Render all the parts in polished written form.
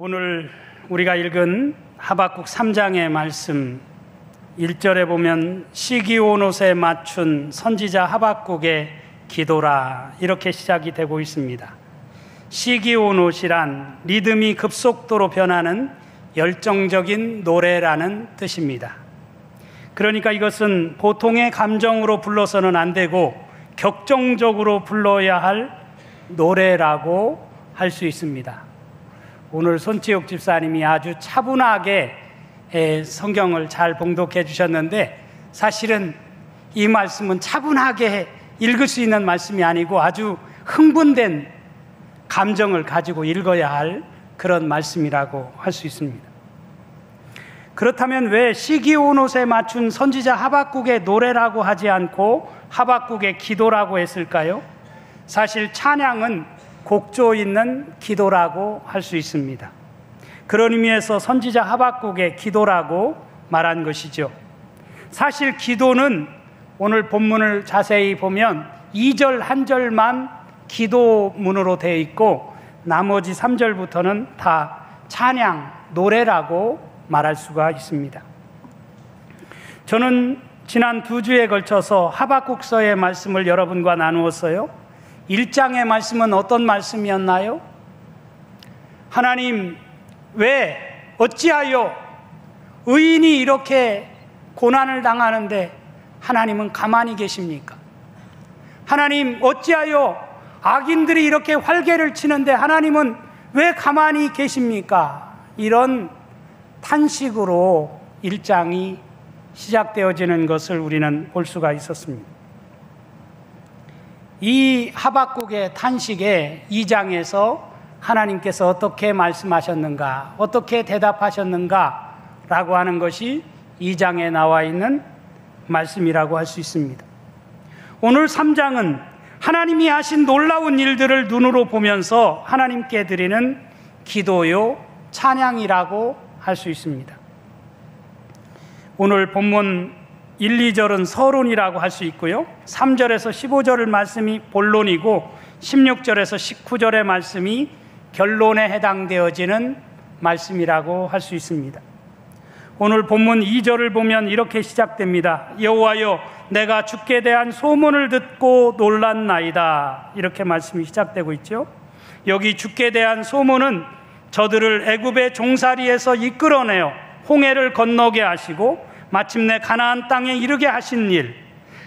오늘 우리가 읽은 하박국 3장의 말씀 1절에 보면 시기온옷에 맞춘 선지자 하박국의 기도라 이렇게 시작이 되고 있습니다. 시기온옷이란 리듬이 급속도로 변하는 열정적인 노래라는 뜻입니다. 그러니까 이것은 보통의 감정으로 불러서는 안 되고 격정적으로 불러야 할 노래라고 할 수 있습니다. 오늘 손치욱 집사님이 아주 차분하게 성경을 잘 봉독해 주셨는데, 사실은 이 말씀은 차분하게 읽을 수 있는 말씀이 아니고 아주 흥분된 감정을 가지고 읽어야 할 그런 말씀이라고 할 수 있습니다. 그렇다면 왜 시기온옷에 맞춘 선지자 하박국의 노래라고 하지 않고 하박국의 기도라고 했을까요? 사실 찬양은 곡조 있는 기도라고 할 수 있습니다. 그런 의미에서 선지자 하박국의 기도라고 말한 것이죠. 사실 기도는 오늘 본문을 자세히 보면 2절 한 절만 기도문으로 되어 있고 나머지 3절부터는 다 찬양, 노래라고 말할 수가 있습니다. 저는 지난 2주에 걸쳐서 하박국서의 말씀을 여러분과 나누었어요. 1장의 말씀은 어떤 말씀이었나요? 하나님, 왜 어찌하여 의인이 이렇게 고난을 당하는데 하나님은 가만히 계십니까? 하나님, 어찌하여 악인들이 이렇게 활개를 치는데 하나님은 왜 가만히 계십니까? 이런 탄식으로 1장이 시작되어지는 것을 우리는 볼 수가 있었습니다. 이 하박국의 탄식에 2장에서 하나님께서 어떻게 말씀하셨는가, 어떻게 대답하셨는가 라고 하는 것이 2장에 나와 있는 말씀이라고 할 수 있습니다. 오늘 3장은 하나님이 하신 놀라운 일들을 눈으로 보면서 하나님께 드리는 기도요, 찬양이라고 할 수 있습니다. 오늘 본문 1, 2절은 서론이라고 할 수 있고요, 3절에서 15절 말씀이 본론이고 16절에서 19절의 말씀이 결론에 해당되어지는 말씀이라고 할 수 있습니다. 오늘 본문 2절을 보면 이렇게 시작됩니다. 여호와여, 내가 주께 대한 소문을 듣고 놀랐나이다. 이렇게 말씀이 시작되고 있죠. 여기 주께 대한 소문은 저들을 애굽의 종살이에서 이끌어내어 홍해를 건너게 하시고 마침내 가나안 땅에 이르게 하신 일,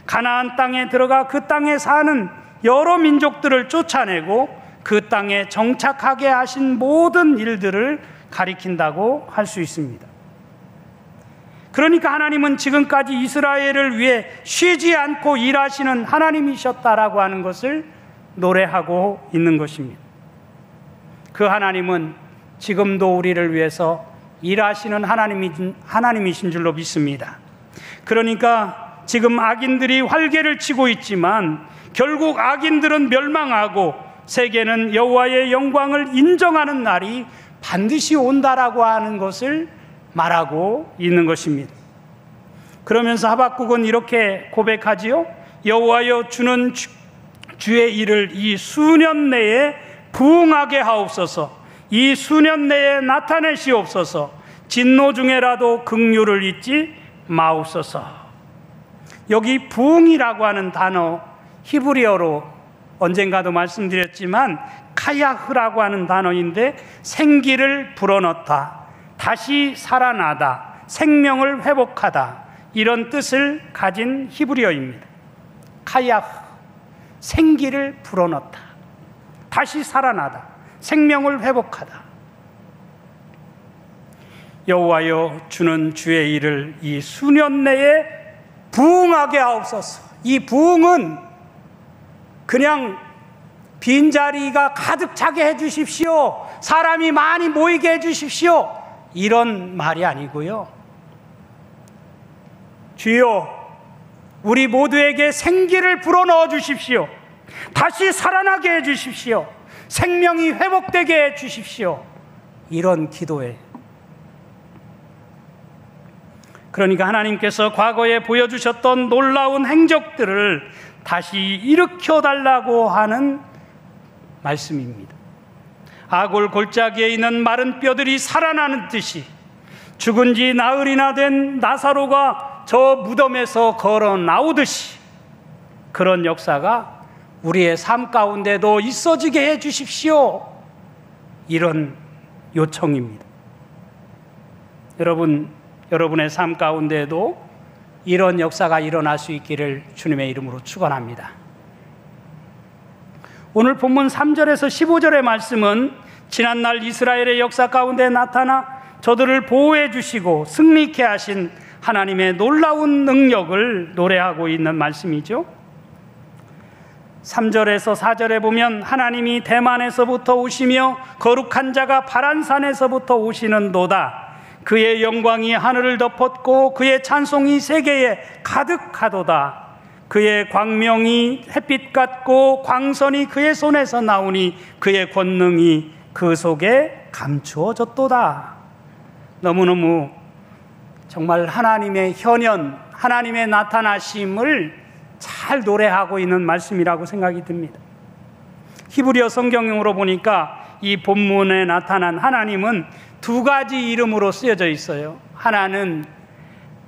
가나안 땅에 들어가 그 땅에 사는 여러 민족들을 쫓아내고 그 땅에 정착하게 하신 모든 일들을 가리킨다고 할 수 있습니다. 그러니까 하나님은 지금까지 이스라엘을 위해 쉬지 않고 일하시는 하나님이셨다라고 하는 것을 노래하고 있는 것입니다. 그 하나님은 지금도 우리를 위해서 일하시는 하나님이신 줄로 믿습니다. 그러니까 지금 악인들이 활개를 치고 있지만 결국 악인들은 멸망하고 세계는 여호와의 영광을 인정하는 날이 반드시 온다라고 하는 것을 말하고 있는 것입니다. 그러면서 하박국은 이렇게 고백하지요. 여호와여, 주는 주의 일을 이 수년 내에 부응하게 하옵소서. 이 수년 내에 나타내시옵소서. 진노 중에라도 긍휼을 잊지 마옵소서. 여기 부응이라고 하는 단어, 히브리어로 언젠가도 말씀드렸지만 카야흐라고 하는 단어인데 생기를 불어넣다, 다시 살아나다, 생명을 회복하다, 이런 뜻을 가진 히브리어입니다. 카야흐, 생기를 불어넣다, 다시 살아나다, 생명을 회복하다. 여호와여, 주는 주의 일을 이 수년 내에 부응하게 하옵소서. 이 부응은 그냥 빈자리가 가득 차게 해주십시오, 사람이 많이 모이게 해주십시오, 이런 말이 아니고요. 주여, 우리 모두에게 생기를 불어넣어 주십시오. 다시 살아나게 해주십시오. 생명이 회복되게 해주십시오. 이런 기도에, 그러니까 하나님께서 과거에 보여주셨던 놀라운 행적들을 다시 일으켜 달라고 하는 말씀입니다. 아골 골짜기에 있는 마른 뼈들이 살아나는 듯이 죽은 지 나흘이나 된 나사로가 저 무덤에서 걸어 나오듯이 그런 역사가 우리의 삶 가운데도 있어지게 해 주십시오. 이런 요청입니다. 여러분의 삶 가운데도 이런 역사가 일어날 수 있기를 주님의 이름으로 축원합니다. 오늘 본문 3절에서 15절의 말씀은 지난날 이스라엘의 역사 가운데 나타나 저들을 보호해 주시고 승리케 하신 하나님의 놀라운 능력을 노래하고 있는 말씀이죠. 3절에서 4절에 보면 하나님이 대만에서부터 오시며 거룩한 자가 바란산에서부터 오시는도다. 그의 영광이 하늘을 덮었고 그의 찬송이 세계에 가득하도다. 그의 광명이 햇빛 같고 광선이 그의 손에서 나오니 그의 권능이 그 속에 감추어졌도다. 너무너무 정말 하나님의 현현, 하나님의 나타나심을 잘 노래하고 있는 말씀이라고 생각이 듭니다. 히브리어 성경으로 보니까 이 본문에 나타난 하나님은 두 가지 이름으로 쓰여져 있어요. 하나는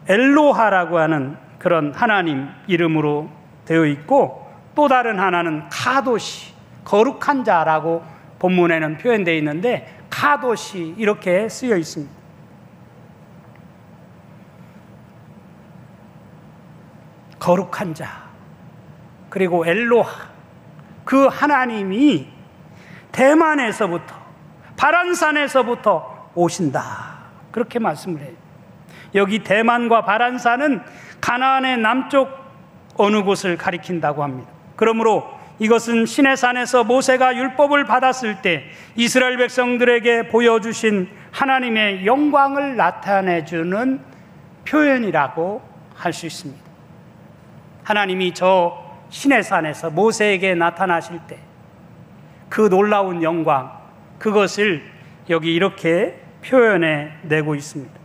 엘로하라고 하는 그런 하나님 이름으로 되어 있고, 또 다른 하나는 카도시, 거룩한 자라고 본문에는 표현되어 있는데 카도시 이렇게 쓰여 있습니다. 거룩한 자, 그리고 엘로하, 그 하나님이 대만에서부터, 바란산에서부터 오신다, 그렇게 말씀을 해요. 여기 대만과 바란산은 가나안의 남쪽 어느 곳을 가리킨다고 합니다. 그러므로 이것은 시내산에서 모세가 율법을 받았을 때 이스라엘 백성들에게 보여주신 하나님의 영광을 나타내주는 표현이라고 할 수 있습니다. 하나님이 저 시내산에서 모세에게 나타나실 때 그 놀라운 영광, 그것을 여기 이렇게 표현해 내고 있습니다.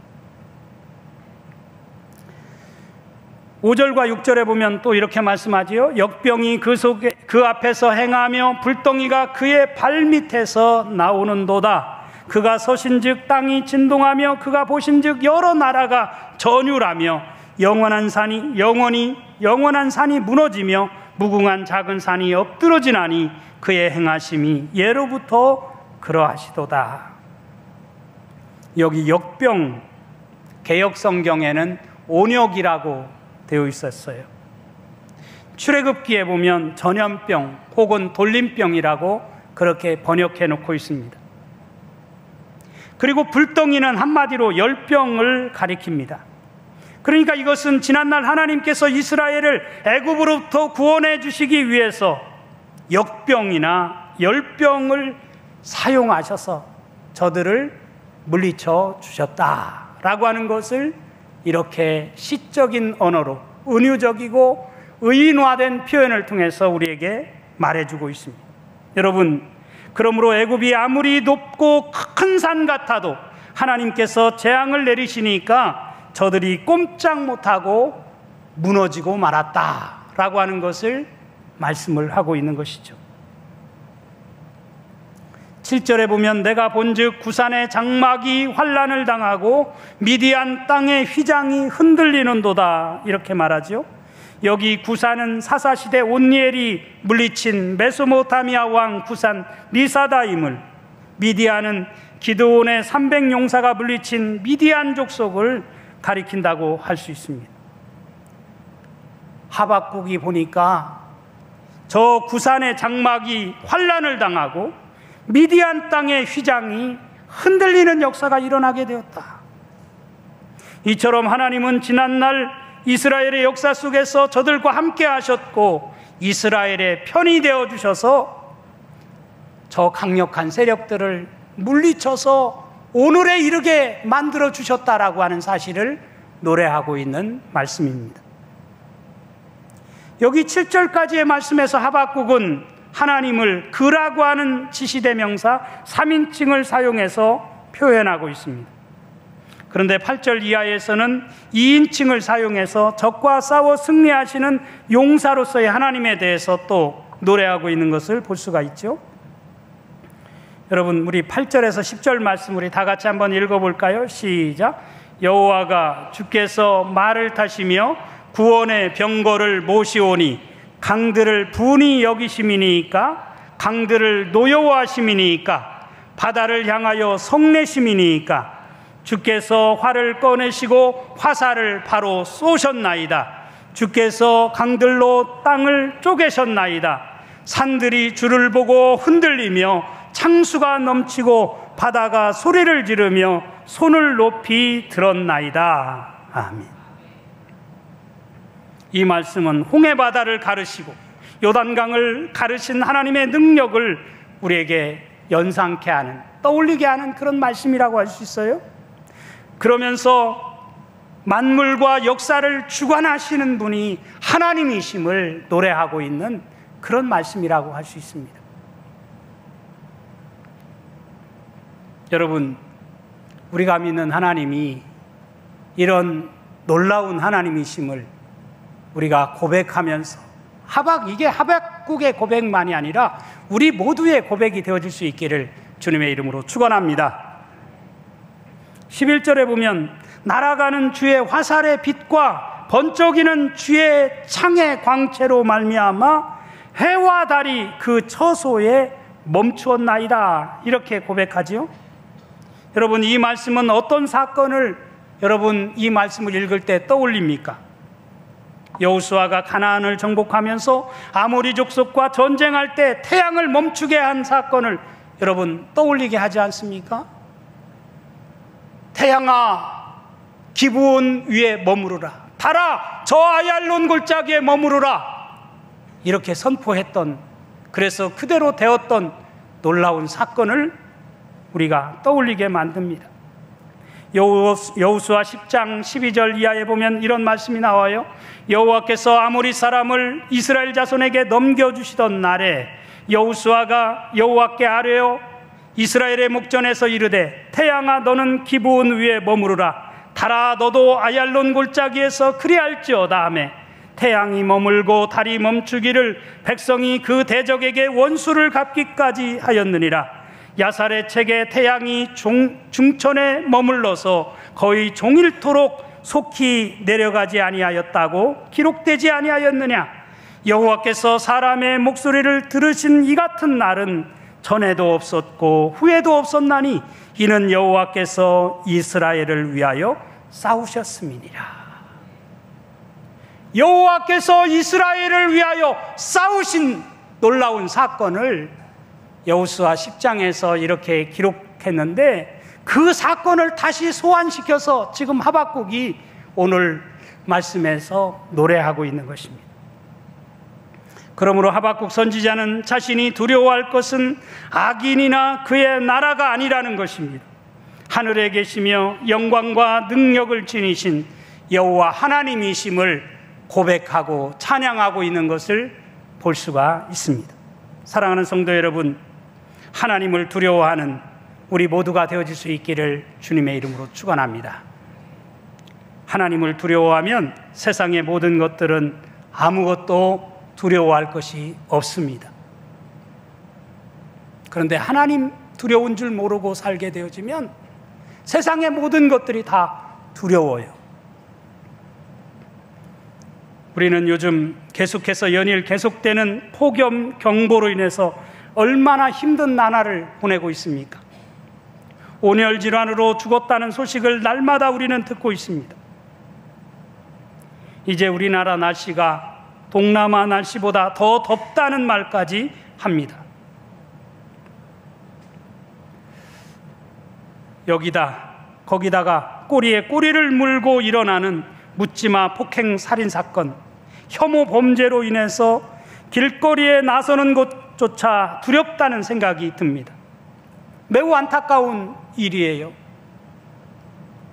5절과 6절에 보면 또 이렇게 말씀하지요. 역병이 그 앞에서 행하며 불덩이가 그의 발밑에서 나오는도다. 그가 서신즉 땅이 진동하며 그가 보신즉 여러 나라가 전율하며 영원한 산이 무너지며 무궁한 작은 산이 엎드러지나니 그의 행하심이 예로부터 그러하시도다. 여기 역병, 개역 성경에는 온역이라고 되어 있었어요. 출애굽기에 보면 전염병 혹은 돌림병이라고 그렇게 번역해 놓고 있습니다. 그리고 불덩이는 한마디로 열병을 가리킵니다. 그러니까 이것은 지난날 하나님께서 이스라엘을 애굽으로부터 구원해 주시기 위해서 역병이나 열병을 사용하셔서 저들을 물리쳐 주셨다라고 하는 것을 이렇게 시적인 언어로 은유적이고 의인화된 표현을 통해서 우리에게 말해주고 있습니다. 여러분, 그러므로 애굽이 아무리 높고 큰 산 같아도 하나님께서 재앙을 내리시니까 저들이 꼼짝 못하고 무너지고 말았다라고 하는 것을 말씀을 하고 있는 것이죠. 7절에 보면 내가 본즉 구산의 장막이 환란을 당하고 미디안 땅의 휘장이 흔들리는도다, 이렇게 말하죠. 여기 구산은 사사시대 온니엘이 물리친 메소포타미아 왕 구산 리사다임을, 미디안은 기드온의 300용사가 물리친 미디안 족속을 가리킨다고 할 수 있습니다. 하박국이 보니까 저 구산의 장막이 환란을 당하고 미디안 땅의 휘장이 흔들리는 역사가 일어나게 되었다. 이처럼 하나님은 지난날 이스라엘의 역사 속에서 저들과 함께 하셨고 이스라엘의 편이 되어 주셔서 저 강력한 세력들을 물리쳐서 오늘에 이르게 만들어 주셨다라고 하는 사실을 노래하고 있는 말씀입니다. 여기 7절까지의 말씀에서 하박국은 하나님을 그라고 하는 지시대명사 3인칭을 사용해서 표현하고 있습니다. 그런데 8절 이하에서는 2인칭을 사용해서 적과 싸워 승리하시는 용사로서의 하나님에 대해서 또 노래하고 있는 것을 볼 수가 있죠. 여러분, 우리 8절에서 10절 말씀 우리 다 같이 한번 읽어볼까요? 시작. 여호와가 주께서 말을 타시며 구원의 병거를 모시오니 강들을 분이 여기심이니까, 강들을 노여워하심이니까, 바다를 향하여 성내심이니까, 주께서 활을 꺼내시고 화살을 바로 쏘셨나이다. 주께서 강들로 땅을 쪼개셨나이다. 산들이 주를 보고 흔들리며 창수가 넘치고 바다가 소리를 지르며 손을 높이 들었나이다. 아멘. 이 말씀은 홍해바다를 가르시고 요단강을 가르신 하나님의 능력을 우리에게 연상케 하는, 떠올리게 하는 그런 말씀이라고 할 수 있어요. 그러면서 만물과 역사를 주관하시는 분이 하나님이심을 노래하고 있는 그런 말씀이라고 할 수 있습니다. 여러분, 우리가 믿는 하나님이 이런 놀라운 하나님이심을 우리가 고백하면서 이게 하박국의 고백만이 아니라 우리 모두의 고백이 되어질 수 있기를 주님의 이름으로 축원합니다. 11절에 보면 날아가는 주의 화살의 빛과 번쩍이는 주의 창의 광채로 말미암아 해와 달이 그 처소에 멈추었나이다. 이렇게 고백하지요. 여러분, 이 말씀은 어떤 사건을 여러분 이 말씀을 읽을 때 떠올립니까? 여호수아가 가나안을 정복하면서 아모리 족속과 전쟁할 때 태양을 멈추게 한 사건을 여러분 떠올리게 하지 않습니까? 태양아 기브온 위에 머무르라, 달아 저 아얄론 골짜기에 머무르라, 이렇게 선포했던, 그래서 그대로 되었던 놀라운 사건을 우리가 떠올리게 만듭니다. 여호수아 10장 12절 이하에 보면 이런 말씀이 나와요. 여호와께서 아모리 사람을 이스라엘 자손에게 넘겨주시던 날에 여호수아가 여호와께 아뢰어 이스라엘의 목전에서 이르되 태양아 너는 기브온 위에 머무르라, 달아 너도 아얄론 골짜기에서 그리할지어다 하매 태양이 머물고 달이 멈추기를 백성이 그 대적에게 원수를 갚기까지 하였느니라. 야살의 책에 태양이 중천에 머물러서 거의 종일토록 속히 내려가지 아니하였다고 기록되지 아니하였느냐. 여호와께서 사람의 목소리를 들으신 이 같은 날은 전에도 없었고 후에도 없었나니 이는 여호와께서 이스라엘을 위하여 싸우셨음이니라. 여호와께서 이스라엘을 위하여 싸우신 놀라운 사건을 여호수아 10장에서 이렇게 기록했는데, 그 사건을 다시 소환시켜서 지금 하박국이 오늘 말씀에서 노래하고 있는 것입니다. 그러므로 하박국 선지자는 자신이 두려워할 것은 악인이나 그의 나라가 아니라는 것입니다. 하늘에 계시며 영광과 능력을 지니신 여호와 하나님이심을 고백하고 찬양하고 있는 것을 볼 수가 있습니다. 사랑하는 성도 여러분, 하나님을 두려워하는 우리 모두가 되어질 수 있기를 주님의 이름으로 축원합니다. 하나님을 두려워하면 세상의 모든 것들은 아무것도 두려워할 것이 없습니다. 그런데 하나님 두려운 줄 모르고 살게 되어지면 세상의 모든 것들이 다 두려워요. 우리는 요즘 계속해서 연일 계속되는 폭염 경보로 인해서 얼마나 힘든 나날을 보내고 있습니까? 온열 질환으로 죽었다는 소식을 날마다 우리는 듣고 있습니다. 이제 우리나라 날씨가 동남아 날씨보다 더 덥다는 말까지 합니다. 거기다가 꼬리에 꼬리를 물고 일어나는 묻지마 폭행 살인 사건, 혐오 범죄로 인해서 길거리에 나서는 것조차 두렵다는 생각이 듭니다. 매우 안타까운 일이에요.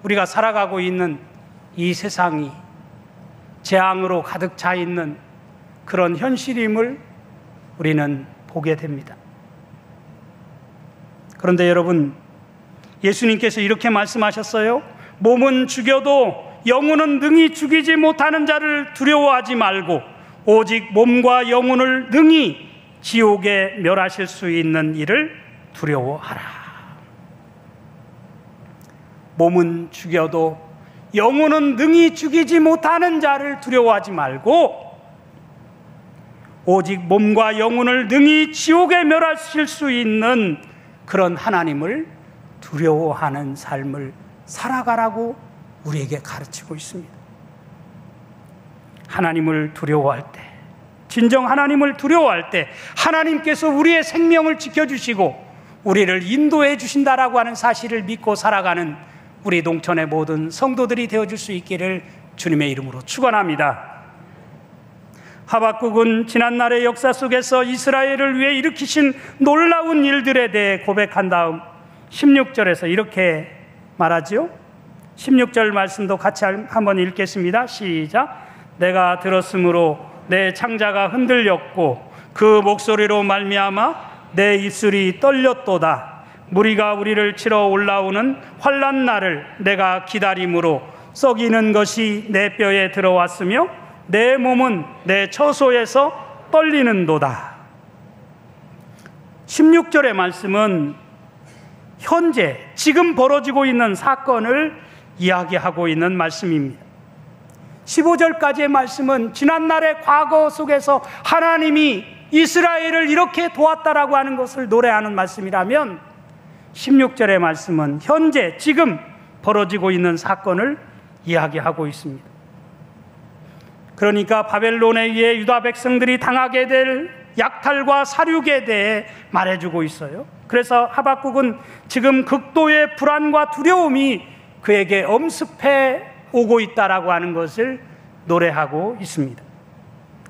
우리가 살아가고 있는 이 세상이 재앙으로 가득 차 있는 그런 현실임을 우리는 보게 됩니다. 그런데 여러분, 예수님께서 이렇게 말씀하셨어요. 몸은 죽여도 영혼은 능히 죽이지 못하는 자를 두려워하지 말고 오직 몸과 영혼을 능히 지옥에 멸하실 수 있는 이를 두려워하라. 몸은 죽여도 영혼은 능히 죽이지 못하는 자를 두려워하지 말고 오직 몸과 영혼을 능히 지옥에 멸하실 수 있는 그런 하나님을 두려워하는 삶을 살아가라고 우리에게 가르치고 있습니다. 하나님을 두려워할 때, 진정 하나님을 두려워할 때 하나님께서 우리의 생명을 지켜주시고 우리를 인도해 주신다라고 하는 사실을 믿고 살아가는 우리 농촌의 모든 성도들이 되어줄 수 있기를 주님의 이름으로 축원합니다. 하박국은 지난날의 역사 속에서 이스라엘을 위해 일으키신 놀라운 일들에 대해 고백한 다음 16절에서 이렇게 말하죠. 16절 말씀도 같이 한번 읽겠습니다. 시작. 내가 들었으므로 내 창자가 흔들렸고 그 목소리로 말미암아 내 입술이 떨렸도다. 무리가 우리를 치러 올라오는 환난 날을 내가 기다림으로 썩이는 것이 내 뼈에 들어왔으며 내 몸은 내 처소에서 떨리는도다. 16절의 말씀은 현재 지금 벌어지고 있는 사건을 이야기하고 있는 말씀입니다. 15절까지의 말씀은 지난날의 과거 속에서 하나님이 이스라엘을 이렇게 도왔다라고 하는 것을 노래하는 말씀이라면 16절의 말씀은 현재 지금 벌어지고 있는 사건을 이야기하고 있습니다. 그러니까 바벨론에 의해 유다 백성들이 당하게 될 약탈과 살육에 대해 말해주고 있어요. 그래서 하박국은 지금 극도의 불안과 두려움이 그에게 엄습해 오고 있다라고 하는 것을 노래하고 있습니다.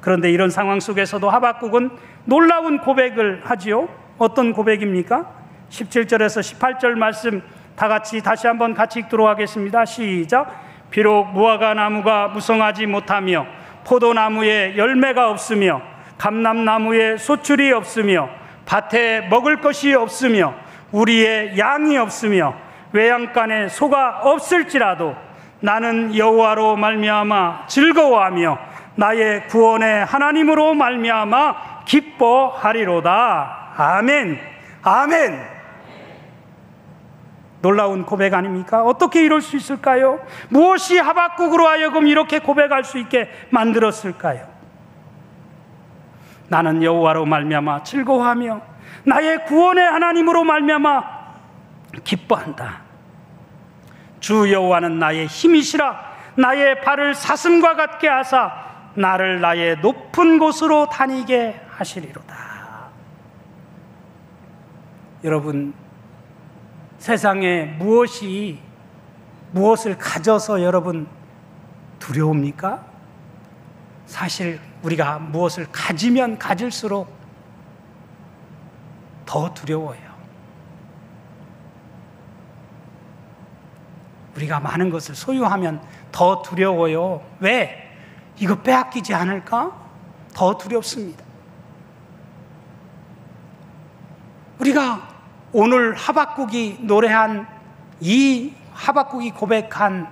그런데 이런 상황 속에서도 하박국은 놀라운 고백을 하지요. 어떤 고백입니까? 17절에서 18절 말씀 다 같이 다시 한번 같이 읽도록 하겠습니다. 시작. 비록 무화과 나무가 무성하지 못하며 포도나무에 열매가 없으며 감람나무에 소출이 없으며 밭에 먹을 것이 없으며 우리의 양이 없으며 외양간에 소가 없을지라도 나는 여호와로 말미암아 즐거워하며 나의 구원의 하나님으로 말미암아 기뻐하리로다. 아멘. 아멘. 놀라운 고백 아닙니까? 어떻게 이럴 수 있을까요? 무엇이 하박국으로 하여금 이렇게 고백할 수 있게 만들었을까요? 나는 여호와로 말미암아 즐거워하며 나의 구원의 하나님으로 말미암아 기뻐한다. 주 여호와는 나의 힘이시라. 나의 발을 사슴과 같게 하사 나를 나의 높은 곳으로 다니게 하시리로다. 여러분, 세상에 무엇을 가져서 여러분 두려웁니까? 사실 우리가 무엇을 가지면 가질수록 더 두려워요. 우리가 많은 것을 소유하면 더 두려워요. 왜? 이거 빼앗기지 않을까? 더 두렵습니다. 우리가 오늘 하박국이 노래한 이 하박국이 고백한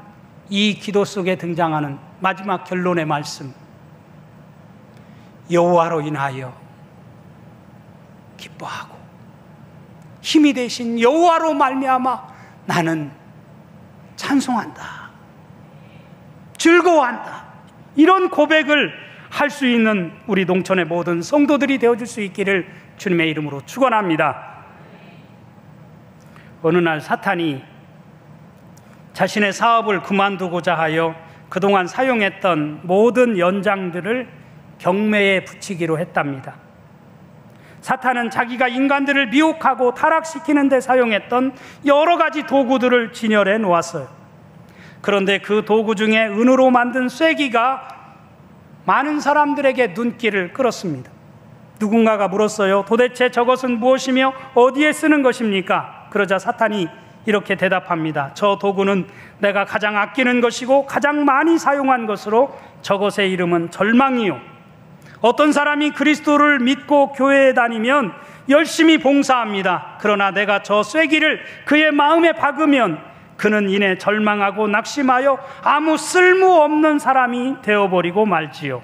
이 기도 속에 등장하는 마지막 결론의 말씀, 여호와로 인하여 기뻐하고 힘이 되신 여호와로 말미암아 나는 찬송한다, 즐거워한다. 이런 고백을 할 수 있는 우리 농촌의 모든 성도들이 되어줄 수 있기를 주님의 이름으로 축원합니다. 어느 날 사탄이 자신의 사업을 그만두고자 하여 그동안 사용했던 모든 연장들을 경매에 붙이기로 했답니다. 사탄은 자기가 인간들을 미혹하고 타락시키는 데 사용했던 여러 가지 도구들을 진열해 놓았어요. 그런데 그 도구 중에 은으로 만든 쐐기가 많은 사람들에게 눈길을 끌었습니다. 누군가가 물었어요. 도대체 저것은 무엇이며 어디에 쓰는 것입니까? 그러자 사탄이 이렇게 대답합니다. 저 도구는 내가 가장 아끼는 것이고 가장 많이 사용한 것으로 저것의 이름은 절망이요. 어떤 사람이 그리스도를 믿고 교회에 다니면 열심히 봉사합니다. 그러나 내가 저 쐐기를 그의 마음에 박으면 그는 이내 절망하고 낙심하여 아무 쓸모없는 사람이 되어버리고 말지요.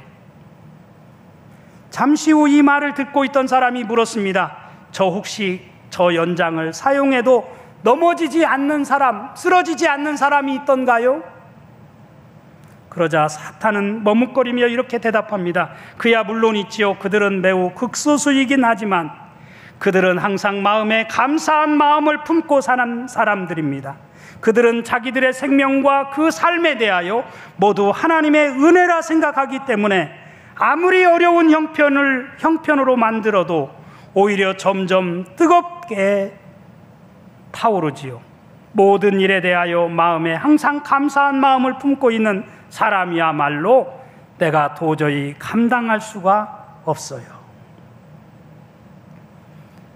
잠시 후 이 말을 듣고 있던 사람이 물었습니다. 저 혹시 저 연장을 사용해도 넘어지지 않는 사람, 쓰러지지 않는 사람이 있던가요? 그러자 사탄은 머뭇거리며 이렇게 대답합니다. 그야 물론 있지요. 그들은 매우 극소수이긴 하지만 그들은 항상 마음에 감사한 마음을 품고 사는 사람들입니다. 그들은 자기들의 생명과 그 삶에 대하여 모두 하나님의 은혜라 생각하기 때문에 아무리 어려운 형편으로 만들어도 오히려 점점 뜨겁게 타오르지요. 모든 일에 대하여 마음에 항상 감사한 마음을 품고 있는 사람이야말로 내가 도저히 감당할 수가 없어요.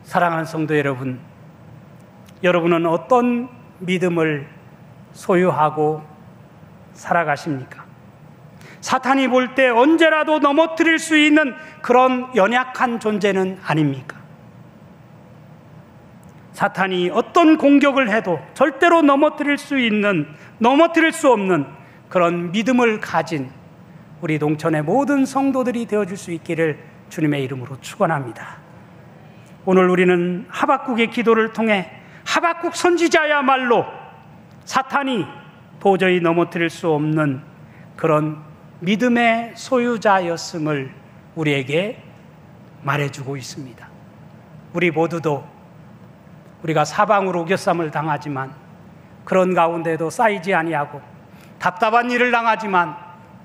사랑하는 성도 여러분, 여러분은 어떤 믿음을 소유하고 살아가십니까? 사탄이 볼 때 언제라도 넘어뜨릴 수 있는 그런 연약한 존재는 아닙니까? 사탄이 어떤 공격을 해도 절대로 넘어뜨릴 수 없는 그런 믿음을 가진 우리 농촌의 모든 성도들이 되어줄 수 있기를 주님의 이름으로 축원합니다. 오늘 우리는 하박국의 기도를 통해 하박국 선지자야말로 사탄이 도저히 넘어뜨릴 수 없는 그런 믿음의 소유자였음을 우리에게 말해주고 있습니다. 우리 모두도 우리가 사방으로 우겨쌈을 당하지만 그런 가운데도 쌓이지 아니하고 답답한 일을 당하지만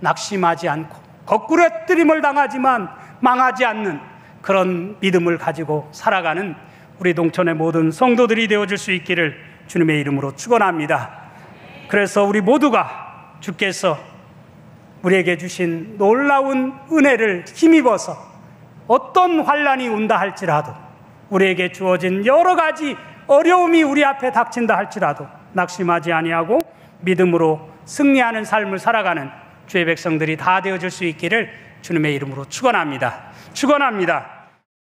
낙심하지 않고 거꾸러뜨림을 당하지만 망하지 않는 그런 믿음을 가지고 살아가는 우리 농촌의 모든 성도들이 되어줄 수 있기를 주님의 이름으로 축원합니다. 그래서 우리 모두가 주께서 우리에게 주신 놀라운 은혜를 힘입어서 어떤 환난이 온다 할지라도 우리에게 주어진 여러 가지 어려움이 우리 앞에 닥친다 할지라도 낙심하지 아니하고 믿음으로 승리하는 삶을 살아가는 주의 백성들이 다 되어줄 수 있기를 주님의 이름으로 축원합니다. 축원합니다.